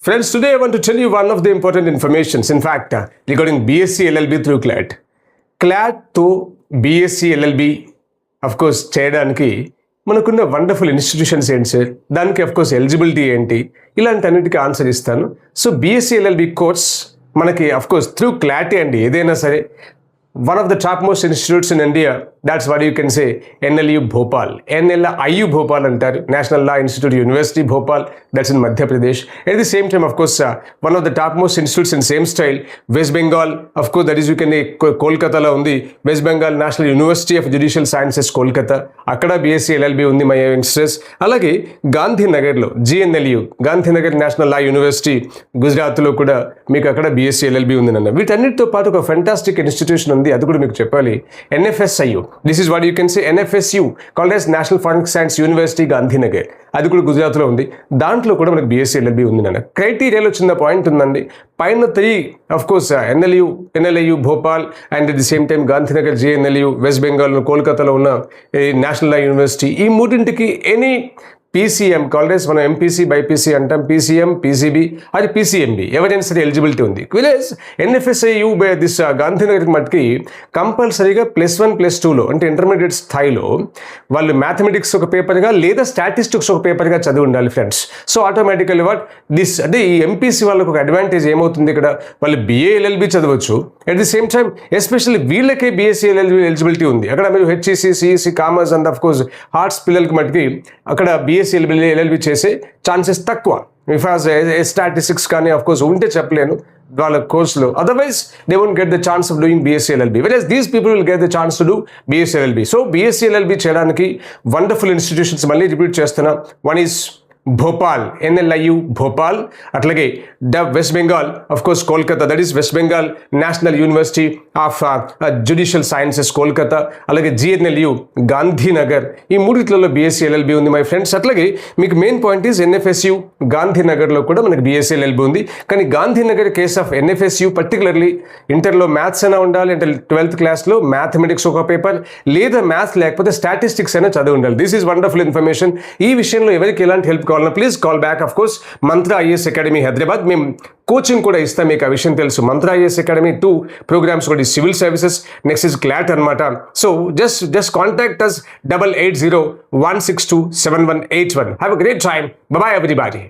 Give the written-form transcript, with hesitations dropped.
Friends, today I want to tell you one of the important informations, in fact, regarding BSc LLB through CLAT. CLAT తో BSc LLB, of course, చేయడానికి మనకున్న wonderful institutions ఏంటి sir, దానికి of course eligibility ఏంటి, ఇలాంటి అన్నిటికీ answer ఇస్తాను. So BSc LLB course మనకి of course త్రూ క్లాటే అండి. ఏదైనా సరే one of the topmost institutes in India, that's what you can say, NLU Bhopal. NLIU Bhopal antaru, National Law Institute University Bhopal, that's in Madhya Pradesh. At the same time, of course, one of the topmost institutes in same style, West Bengal, of course, that is you can Kolkata la undi, West Bengal National University of Judicial Sciences, Kolkata. Akkada BSc LLB undi my youngsters. Alage Gandhinagar lo GNLU, Gandhinagar National Law University, Gujarat lo kuda meeku akkada BSc LLB undi nanna. వీటన్నిటితో పాటు ఒక fantastic institution ఉంది, అది కూడా మీకు చెప్పాలి. NFSIU, this is what you can say, NFSU called as national forensic science university Gandhinagar, అది కూడా గుజరాత్లో ఉంది. దాంట్లో కూడా మనకు BSc LLB ఉంది నాన్న. క్రైటీరియాలో చిన్న పాయింట్ ఉందండి. పైన 3 of course NLIU Bhopal and at the same time Gandhinagar JNLU, west Bengal కోల్కతాలో ఉన్న నేషనల్ లా యూనివర్సిటీ, ఈ మూడింటికి ఎనీ PCM కాల్డ్ యాజ్ మనం MPC BPC అంటాం, PCM PCB అది PCMB ఎవరైనా సరే ఎలిజిబిలిటీ ఉంది. Village NFSIU by this Gandhinagar మట్టికి కంపల్సరీగా +1 +2లో అంటే ఇంటర్మీడియట్ స్థాయిలో వాళ్ళు మ్యాథమెటిక్స్ ఒక పేపర్గా లేదా స్టాటిస్టిక్స్ ఒక పేపర్గా చదివి ఉండాలి ఫ్రెండ్స్. సో ఆటోమేటికల్లీ దిస్ అంటే ఈ MPC వాళ్ళకు ఒక అడ్వాంటేజ్ ఏమవుతుంది, ఇక్కడ వాళ్ళు BA LLB చదవచ్చు, at the same time especially వీళ్ళకే BSc LLB ఎలిజిబిలిటీ ఉంది. అక్కడ మీరు HEC CEC commerce and of course arts పిల్లలకి మట్టికి అక్కడ BSc LLB చేసే ఛాన్సెస్ తక్కువ. బికాజ్ స్టాటిస్టిక్స్ కానీ ఆఫ్ కోర్స్ ఉంటే చెప్పలేను వాళ్ళ కోర్సులో, otherwise they won't get the chance of doing BSc LLB, versus these people will get the chance to do BSc LLB. So BSc LLB చేయడానికి wonderful institutions మళ్ళీ repeat చేస్తున్నా. One is Bhopal, NLIU Bhopal, అట్లాగే West Bengal of course Kolkata, that is West Bengal national university of judicial sciences Kolkata, అలాగే GNLU Gandhinagar, ఈ మూడిట్లలో BSc LLB ఉంది my friends. అట్లాగే మీకు మెయిన్ పాయింట్ ఈజ్ NFSU గాంధీనగర్లో కూడా మనకి BSc LLB ఉంది. కానీ Gandhinagar case of NFSU particularly ఇంటర్లో మ్యాథ్స్ అయినా ఉండాలి, అంటే 12th క్లాస్లో మ్యాథమెటిక్స్ ఒక పేపర్, లేదా మ్యాథ్స్ లేకపోతే స్టాటిస్టిక్స్ అయినా చదివి ఉండాలి. This is wonderful information. ఈ విషయంలో ఎవరికి ఎలాంటి help please call back. Of course Mantra IAS academy Hyderabad, మేము కోచింగ్ కూడా ఇస్తాం, మీకు ఆ విషయం తెలుసు. మంత్ర IAS అకాడమీ 2 ప్రోగ్రామ్స్ కూడా, civil services, next is CLAT అనమాట. So just contact us 8801627181. Have a great time. Bye bye everybody.